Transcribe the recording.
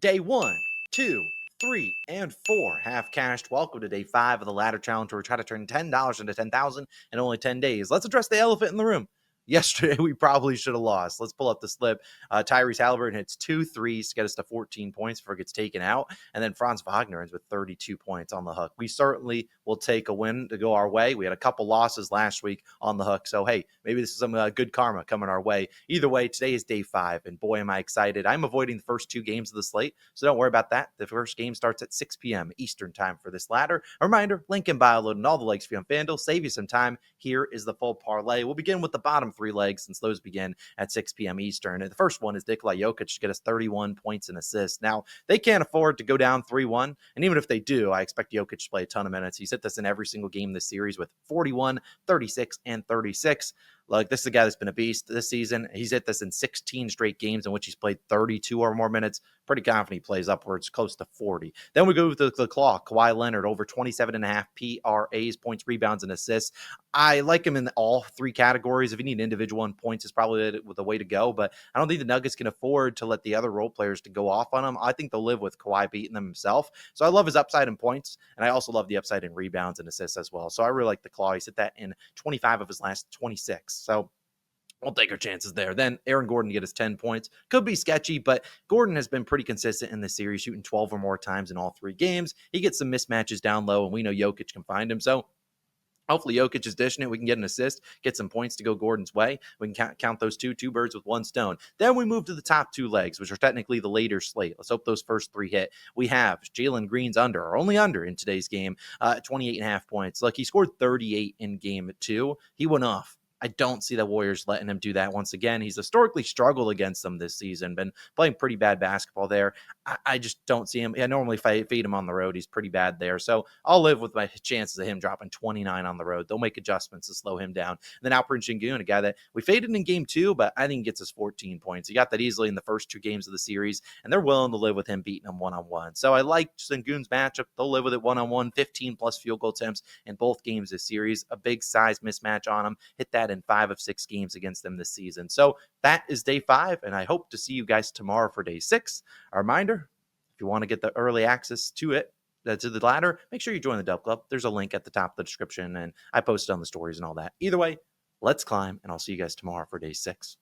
Day 1, 2, 3, and 4 have cashed. Welcome to day 5 of the ladder challenge where we try to turn $10 into 10,000 in only 10 days. Let's address the elephant in the room. Yesterday, we probably should have lost. Let's pull up the slip. Tyrese Halliburton hits 2 threes to get us to 14 points before it gets taken out. And then Franz Wagner ends with 32 points on the hook. We certainly will take a win to go our way. We had a couple losses last week on the hook. So, hey, maybe this is some good karma coming our way. Either way, today is day 5. And boy, am I excited. I'm avoiding the first 2 games of the slate. So don't worry about that. The first game starts at 6 p.m. Eastern time for this ladder. A reminder, link in bio loading all the legs for you on FanDuel. Save you some time. Here is the full parlay. We'll begin with the bottom 3 legs since those begin at 6 p.m. Eastern. And the first one is Nikola Jokic to get us 31 points and assists. Now, they can't afford to go down 3-1. And even if they do, I expect Jokic to play a ton of minutes. He's hit this in every single game this series with 41, 36, and 36. Like, this is a guy that's been a beast this season. He's hit this in 16 straight games in which he's played 32 or more minutes. Pretty confident he plays upwards close to 40. Then we go with the claw. Kawhi Leonard over 27.5 PRAs, points, rebounds, and assists. I like him in all 3 categories. If you need individual in points, is probably the way to go. But I don't think the Nuggets can afford to let the other role players to go off on him. I think they'll live with Kawhi beating them himself. So I love his upside in points, and I also love the upside in rebounds and assists as well. So I really like the claw. He's hit that in 25 of his last 26. So we'll take our chances there. Then Aaron Gordon to get his 10 points. Could be sketchy, but Gordon has been pretty consistent in this series, shooting 12 or more times in all 3 games. He gets some mismatches down low, and we know Jokic can find him. So hopefully Jokic is dishing it. We can get an assist, get some points to go Gordon's way. We can count those two birds with one stone. Then we move to the top 2 legs, which are technically the later slate. Let's hope those first 3 hit. We have Jalen Green's only under in today's game, 28.5 points. Look, he scored 38 in game 2. He went off. I don't see the Warriors letting him do that once again. He's historically struggled against them this season, been playing pretty bad basketball there. I just don't see him. I normally fade him on the road. He's pretty bad there. So I'll live with my chances of him dropping 29 on the road. They'll make adjustments to slow him down. And then Alperen Sengun, a guy that we faded in game 2, but I think he gets us 14 points. He got that easily in the first 2 games of the series, and they're willing to live with him beating him one-on-one. So I like Sengun's matchup. They'll live with it one-on-one, 15 plus field goal attempts in both games this series. A big size mismatch on him. Hit that in 5 of 6 games against them this season. So that is day 5, and I hope to see you guys tomorrow for day 6. A reminder, if you want to get the early access to it, to the ladder, make sure you join the Dub Club. There's a link at the top of the description, and I posted on the stories and all that. Either way, let's climb, and I'll see you guys tomorrow for day 6.